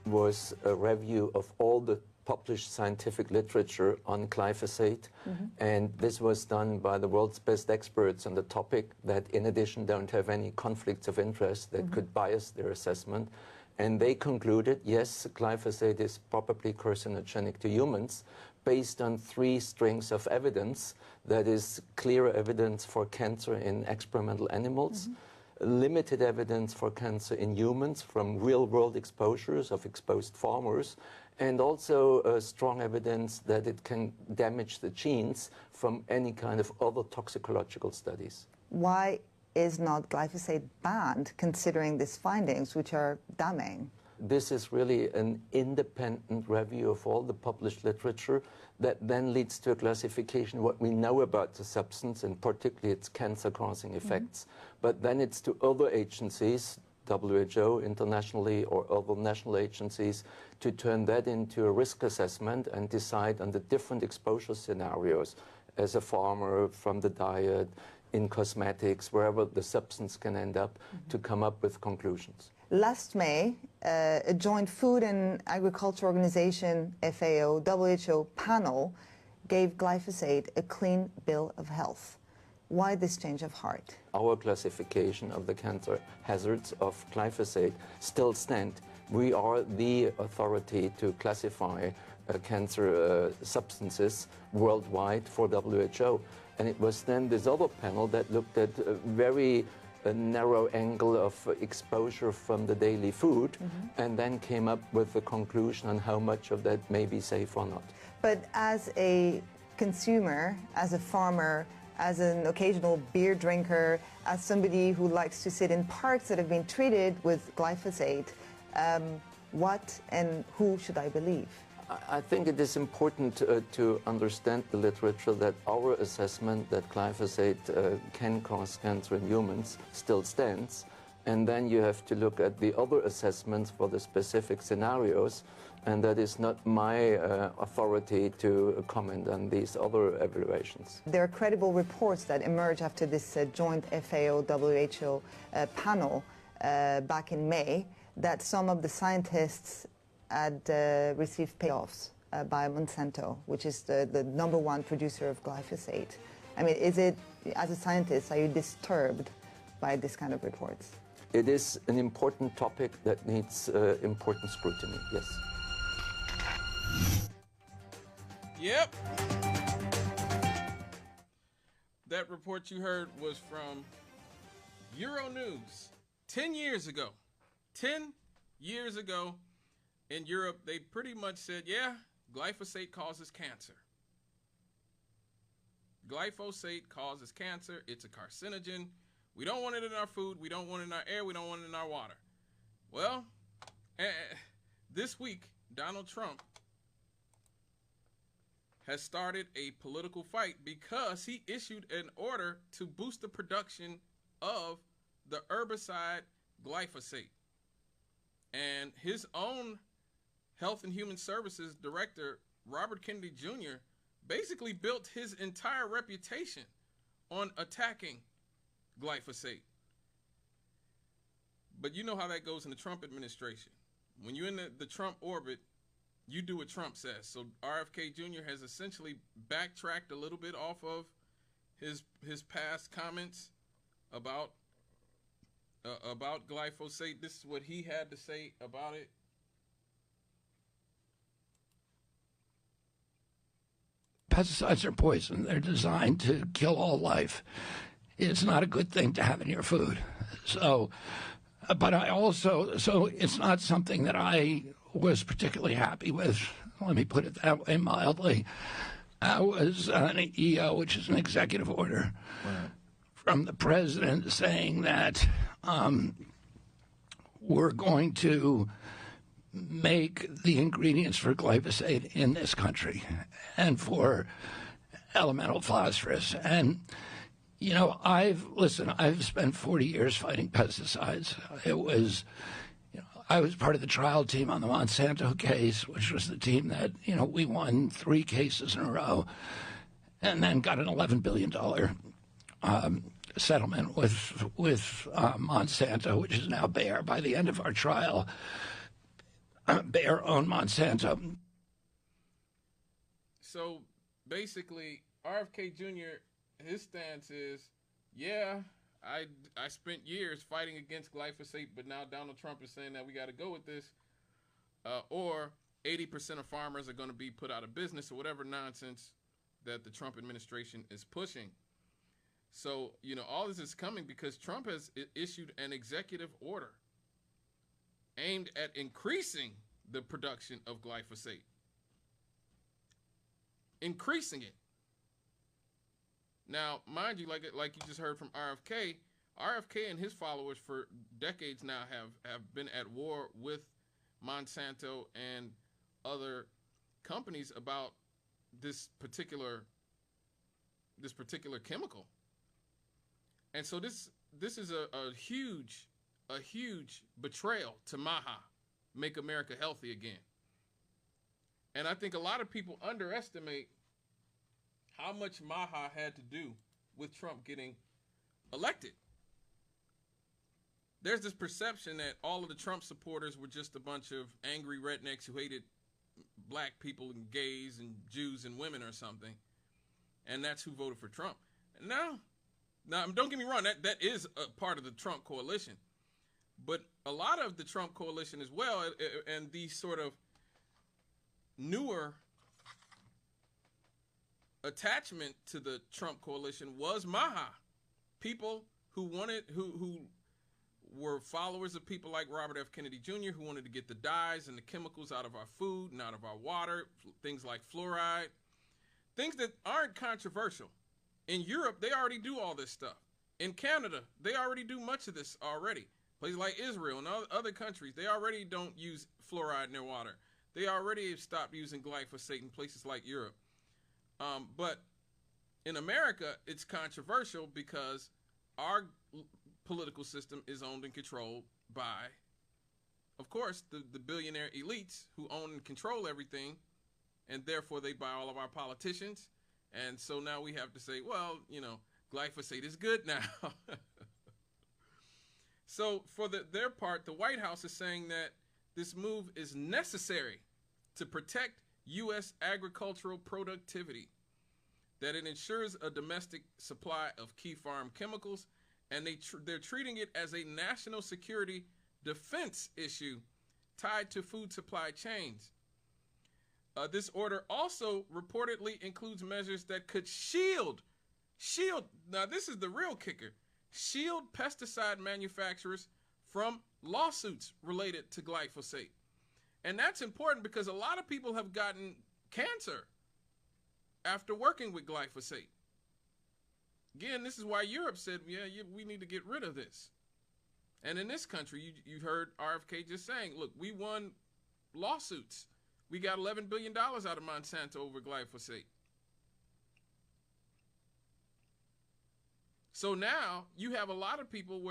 was a review of all the published scientific literature on glyphosate, and this was done by the world's best experts on the topic that in addition don't have any conflicts of interest that could bias their assessment. And they concluded, yes, glyphosate is probably carcinogenic to humans based on 3 strings of evidence. That is clear evidence for cancer in experimental animals, limited evidence for cancer in humans from real-world exposures of exposed farmers, and also strong evidence that it can damage the genes from any kind of other toxicological studies. Why is not glyphosate banned, considering these findings, which are damning? This is really an independent review of all the published literature that then leads to a classification of what we know about the substance, and particularly its cancer-causing effects. But then it's to other agencies, WHO internationally or other national agencies, to turn that into a risk assessment and decide on the different exposure scenarios as a farmer, from the diet, in cosmetics, wherever the substance can end up, to come up with conclusions. Last May, a joint Food and Agriculture Organization, FAO, WHO panel gave glyphosate a clean bill of health. Why this change of heart? Our classification of the cancer hazards of glyphosate still stand. We are the authority to classify cancer substances worldwide for WHO. And it was then this other panel that looked at a very narrow angle of exposure from the daily food, and then came up with a conclusion on how much of that may be safe or not. But as a consumer, as a farmer, as an occasional beer drinker, as somebody who likes to sit in parks that have been treated with glyphosate, what and who should I believe? I think it is important to understand the literature that our assessment that glyphosate can cause cancer in humans still stands. And then you have to look at the other assessments for the specific scenarios, and that is not my authority to comment on these other evaluations. There are credible reports that emerge after this joint FAO-WHO panel back in May that some of the scientists had received payoffs by Monsanto, which is the #1 producer of glyphosate. I mean, is it, as a scientist, are you disturbed by this kind of reports? It is an important topic that needs important scrutiny, yes. Yep. That report you heard was from Euronews 10 years ago. 10 years ago in Europe, they pretty much said, yeah, glyphosate causes cancer. Glyphosate causes cancer. It's a carcinogen. We don't want it in our food. We don't want it in our air. We don't want it in our water. Well, this week, Donald Trump has started a political fight because he issued an order to boost the production of the herbicide glyphosate. And his own Health and Human Services Director, Robert Kennedy Jr., basically built his entire reputation on attacking glyphosate. But you know how that goes in the Trump administration. When you're in the Trump orbit, you do what Trump says. So RFK Jr. has essentially backtracked a little bit off of his past comments about glyphosate. This is what he had to say about it. Pesticides are poison. They're designed to kill all life. It's not a good thing to have in your food. So, but so it's not something that I was particularly happy with. Let me put it that way mildly. I was on an EO, which is an executive order from the president saying that we're going to make the ingredients for glyphosate in this country and for elemental phosphorus. And, you know, I've spent 40 years fighting pesticides. I was part of the trial team on the Monsanto case, which was the team that, we won 3 cases in a row and then got an $11 billion settlement with Monsanto, which is now Bayer. By the end of our trial, Bayer owned Monsanto. So basically, RFK Jr., his stance is, yeah, I spent years fighting against glyphosate, but now Donald Trump is saying that we got to go with this, or 80% of farmers are going to be put out of business, or whatever nonsense that the Trump administration is pushing. So, you know, all this is coming because Trump has issued an executive order aimed at increasing the production of glyphosate. Increasing it. Now, mind you, like you just heard from RFK and his followers for decades now have been at war with Monsanto and other companies about this particular chemical. And so this is a huge betrayal to MAHA, Make America Healthy Again. And I think a lot of people underestimate how much MAHA had to do with Trump getting elected. There's this perception that all of the Trump supporters were just a bunch of angry rednecks who hated black people and gays and Jews and women or something, and that's who voted for Trump. Now, don't get me wrong, that is a part of the Trump coalition, but a lot of the Trump coalition as well, and these sort of newer attachment to the Trump coalition was MAHA. People who were followers of people like Robert F. Kennedy Jr., who wanted to get the dyes and the chemicals out of our food and out of our water, things like fluoride, things that aren't controversial. In Europe, they already do all this stuff. In Canada, they already do much of this already. Places like Israel and other countries, they already don't use fluoride in their water. They already have stopped using glyphosate in places like Europe. But in America, it's controversial because our political system is owned and controlled by, of course, the billionaire elites who own and control everything, and therefore they buy all of our politicians. And so now we have to say, well, you know, glyphosate is good now. So for their part, the White House is saying that this move is necessary to protect U.S. agricultural productivity, that it ensures a domestic supply of key farm chemicals, and they're treating it as a national security defense issue tied to food supply chains. This order also reportedly includes measures that could shield, now this is the real kicker, shield pesticide manufacturers from lawsuits related to glyphosate. And that's important because a lot of people have gotten cancer after working with glyphosate. Again, this is why Europe said, we need to get rid of this. And in this country, you heard RFK just saying, look, we won lawsuits. We got $11 billion out of Monsanto over glyphosate. So now you have a lot of people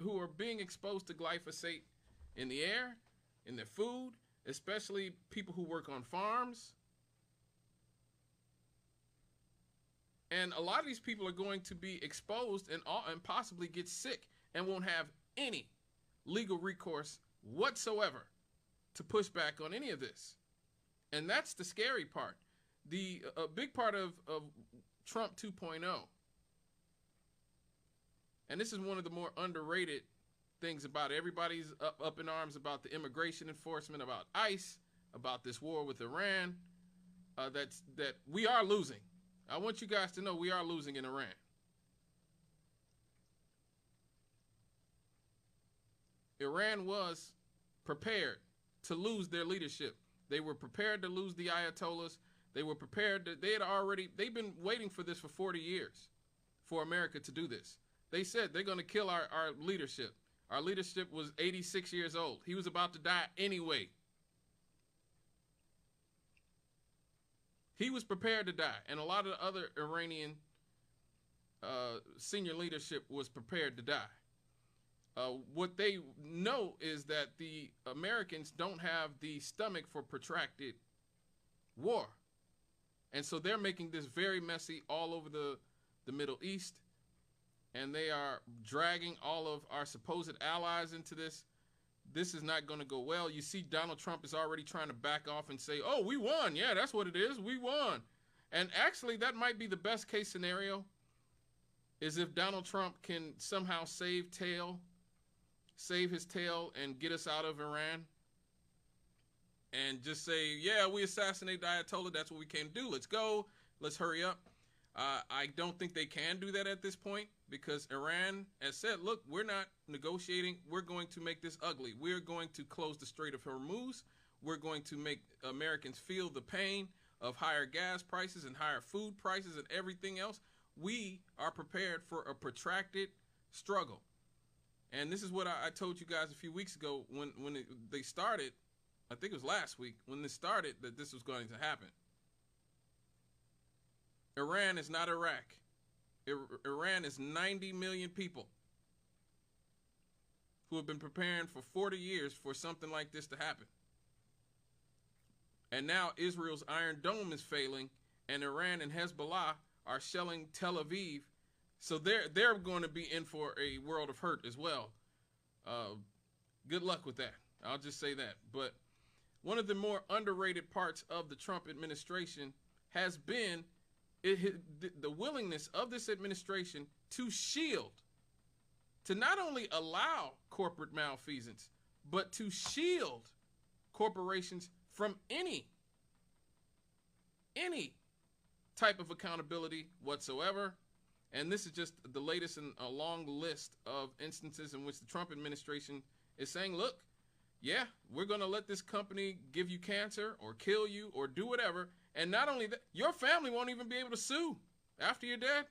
who are being exposed to glyphosate in the air, in their food, especially people who work on farms. And a lot of these people are going to be exposed and possibly get sick and won't have any legal recourse whatsoever to push back on any of this. And that's the scary part. A big part of Trump 2.0, and this is one of the more underrated things about it. Everybody's up in arms about the immigration enforcement, about ICE, about this war with Iran, that we are losing. I want you guys to know we are losing in Iran. Iran was prepared to lose their leadership. They were prepared to lose the Ayatollahs. They were prepared to, they've been waiting for this for 40 years for America to do this. They said they're going to kill our leadership. Our leadership was 86 years old. He was about to die anyway. He was prepared to die, and a lot of the other Iranian senior leadership was prepared to die. What they know is that the Americans don't have the stomach for protracted war. And so they're making this very messy all over the Middle East, and they are dragging all of our supposed allies into this this is not going to go well. You see Donald Trump is already trying to back off and say, oh, we won. Yeah, that's what it is. We won. And actually, that might be the best case scenario, is if Donald Trump can somehow save his tail and get us out of Iran and just say, yeah, we assassinated the Ayatollah. That's what we came to do. Let's go. Let's hurry up. I don't think they can do that at this point, because Iran has said, look, we're not negotiating. We're going to make this ugly. We're going to close the Strait of Hormuz. We're going to make Americans feel the pain of higher gas prices and higher food prices and everything else. We are prepared for a protracted struggle. And this is what I told you guys a few weeks ago when they started. I think it was last week when this started, that this was going to happen. Iran is not Iraq. Iran is 90 million people who have been preparing for 40 years for something like this to happen. And now Israel's Iron Dome is failing, and Iran and Hezbollah are shelling Tel Aviv. So they're going to be in for a world of hurt as well. Good luck with that. I'll just say that. But one of the more underrated parts of the Trump administration has been the willingness of this administration to shield, to not only allow corporate malfeasance, but to shield corporations from any type of accountability whatsoever. And this is just the latest in a long list of instances in which the Trump administration is saying, look, yeah, we're going to let this company give you cancer or kill you or do whatever. And not only that, your family won't even be able to sue after you're dead.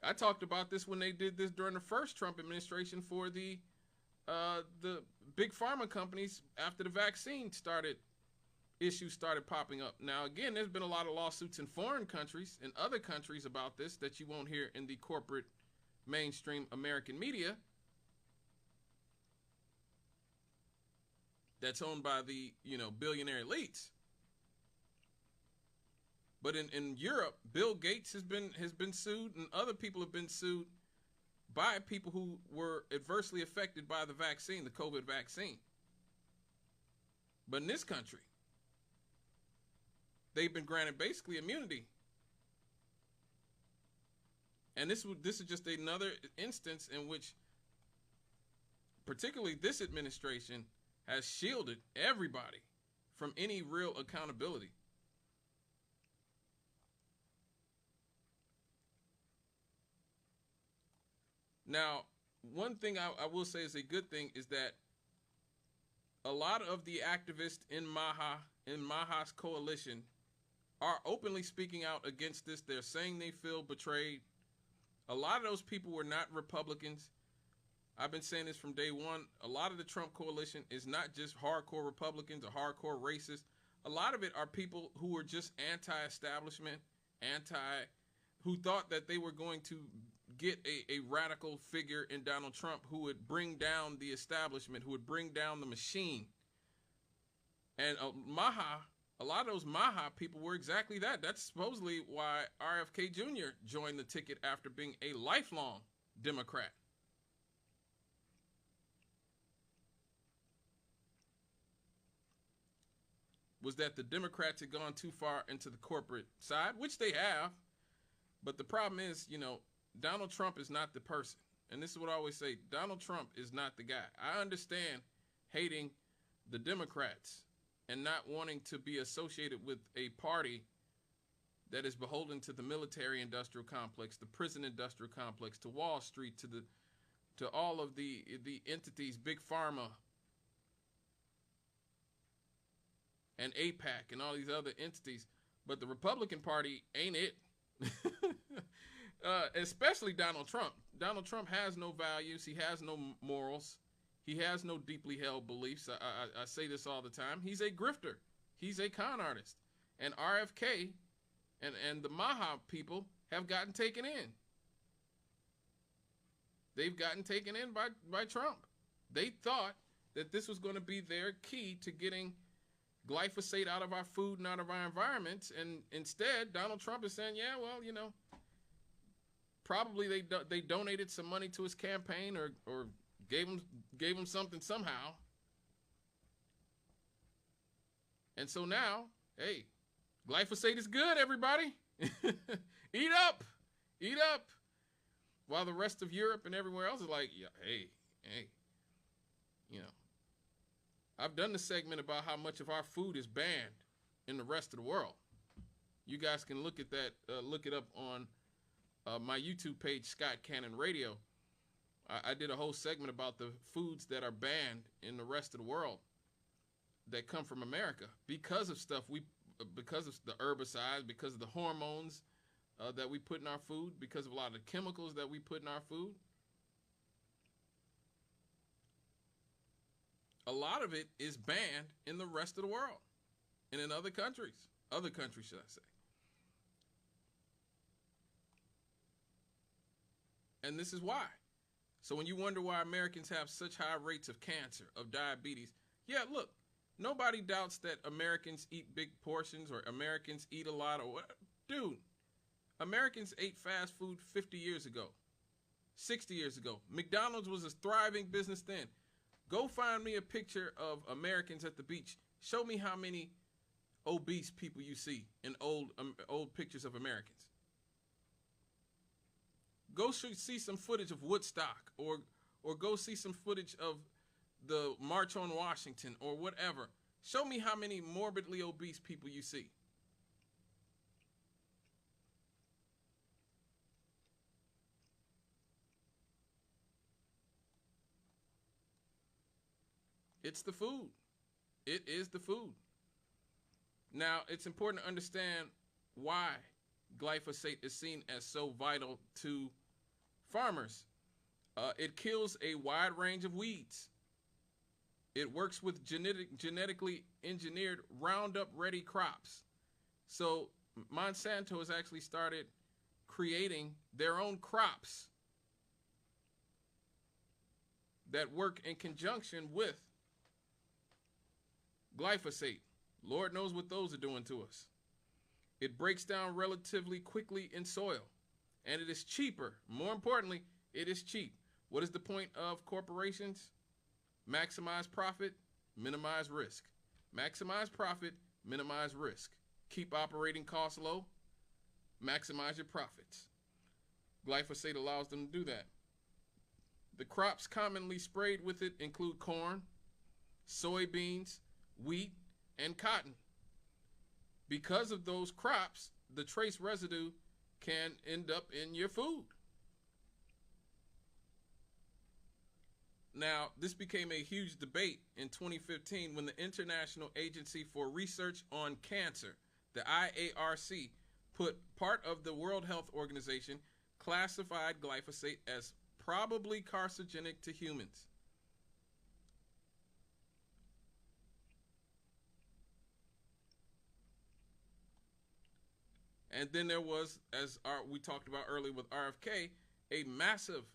I talked about this when they did this during the first Trump administration for the big pharma companies after the vaccine issues started popping up. Now, again, there's been a lot of lawsuits in foreign countries and other countries about this that you won't hear in the corporate mainstream American media. That's owned by the, billionaire elites. But in Europe, Bill Gates has been sued, and other people have been sued by people who were adversely affected by the vaccine, the COVID vaccine. But in this country, they've been granted basically immunity. And this is just another instance in which, particularly this administration, has shielded everybody from any real accountability. Now, one thing I will say is a good thing is that a lot of the activists in MAHA's coalition are openly speaking out against this. They're saying they feel betrayed. A lot of those people were not Republicans. I've been saying this from day one. A lot of the Trump coalition is not just hardcore Republicans or hardcore racists. A lot of it are people who were just anti-establishment, who thought that they were going to get a radical figure in Donald Trump who would bring down the establishment, who would bring down the machine. And MAHA, a lot of those MAHA people were exactly that. That's supposedly why RFK Jr. joined the ticket after being a lifelong Democrat. Was that the Democrats had gone too far into the corporate side, which they have. But the problem is, Donald Trump is not the person. And this is what I always say, Donald Trump is not the guy. I understand hating the Democrats and not wanting to be associated with a party that is beholden to the military-industrial complex, the prison-industrial complex, to Wall Street, to all of the entities, Big Pharma, and AIPAC, and all these other entities. But the Republican Party ain't it. Especially Donald Trump. Donald Trump has no values. He has no morals. He has no deeply held beliefs. I say this all the time. He's a grifter. He's a con artist. And RFK and the MAHA people have gotten taken in. They've gotten taken in by Trump. They thought that this was going to be their key to getting glyphosate out of our food and out of our environments. And instead, Donald Trump is saying, yeah, well, probably they donated some money to his campaign or gave him something somehow. And so now, hey, glyphosate is good, everybody. Eat up. Eat up. While the rest of Europe and everywhere else is like, yeah, hey, you know, I've done the segment about how much of our food is banned in the rest of the world. You guys can look at that, look it up on my YouTube page, Scott Cannon Radio. I did a whole segment about the foods that are banned in the rest of the world that come from America because of stuff because of the herbicides, because of the hormones that we put in our food, because of a lot of the chemicals that we put in our food. A lot of it is banned in the rest of the world and in other countries should I say. And this is why. So when you wonder why Americans have such high rates of cancer, of diabetes, yeah, look, nobody doubts that Americans eat big portions or Americans eat a lot or what. Dude, Americans ate fast food 50 years ago, 60 years ago. McDonald's was a thriving business then. Go find me a picture of Americans at the beach. Show me how many obese people you see in old pictures of Americans. Go see some footage of Woodstock or go see some footage of the March on Washington or whatever. Show me how many morbidly obese people you see. It's the food. It is the food. Now, it's important to understand why glyphosate is seen as so vital to farmers. It kills a wide range of weeds. It works with genetically engineered Roundup-ready crops. So Monsanto has actually started creating their own crops that work in conjunction with glyphosate. Lord knows what those are doing to us. It breaks down relatively quickly in soil, and it is cheaper. More importantly, it is cheap. What is the point of corporations? Maximize profit, minimize risk. Maximize profit, minimize risk. Keep operating costs low, maximize your profits. Glyphosate allows them to do that. The crops commonly sprayed with it include corn, soybeans, wheat, and cotton. Because of those crops, the trace residue can end up in your food. Now, this became a huge debate in 2015 when the International Agency for Research on Cancer, the IARC, put part of the World Health Organization classified glyphosate as probably carcinogenic to humans. And then there was, as we talked about earlier with RFK, a massive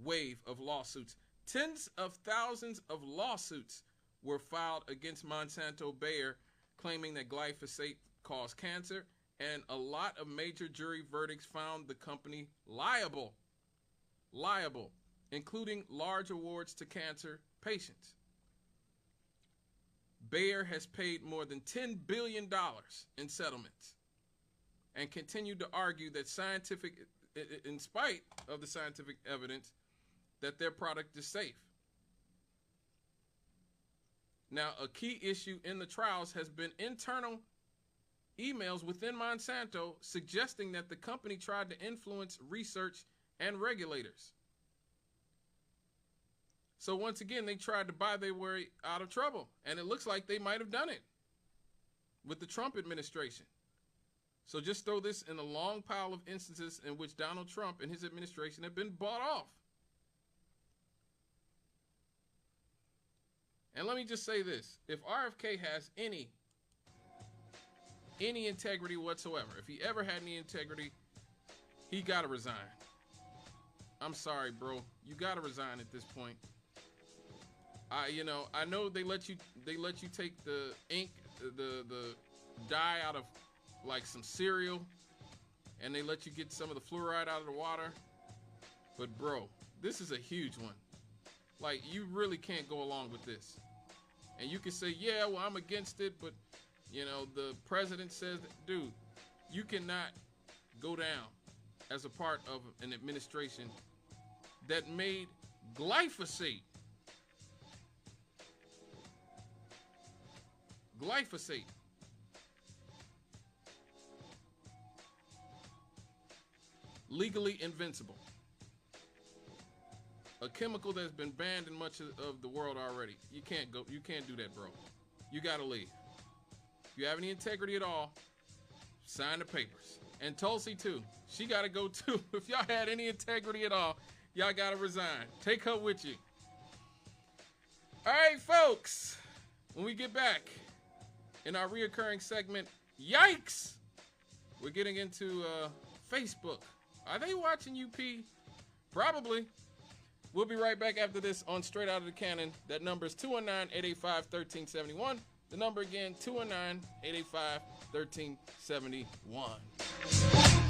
wave of lawsuits. Tens of thousands of lawsuits were filed against Monsanto Bayer, claiming that glyphosate caused cancer, and a lot of major jury verdicts found the company liable, including large awards to cancer patients. Bayer has paid more than $10 billion in settlements and continued to argue that in spite of the scientific evidence, that their product is safe. Now, a key issue in the trials has been internal emails within Monsanto suggesting that the company tried to influence research and regulators. So once again, they tried to buy their way out of trouble, and it looks like they might have done it with the Trump administration. So just throw this in a long pile of instances in which Donald Trump and his administration have been bought off. And let me just say this. If RFK has any integrity whatsoever, if he ever had any integrity, he got to resign. I'm sorry, bro. You got to resign at this point. I know they let you take the ink, the dye out of like some cereal, and they let you get some of the fluoride out of the water. But bro, this is a huge one. Like, you really can't go along with this. And you can say, yeah, well, I'm against it, but, you know, the president says, that, dude, you cannot go down as a part of an administration that made glyphosate legally invincible. A chemical that's been banned in much of the world already. You can't do that, bro. You gotta leave. If you have any integrity at all, sign the papers. And Tulsi too. She gotta go too. If y'all had any integrity at all, y'all gotta resign. Take her with you. All right, folks. When we get back in our reoccurring segment, yikes! We're getting into Facebook. Are they watching UP? Probably. We'll be right back after this on Straight Out of the Cannon. That number is 219-885-1371. The number again, 219-885-1371.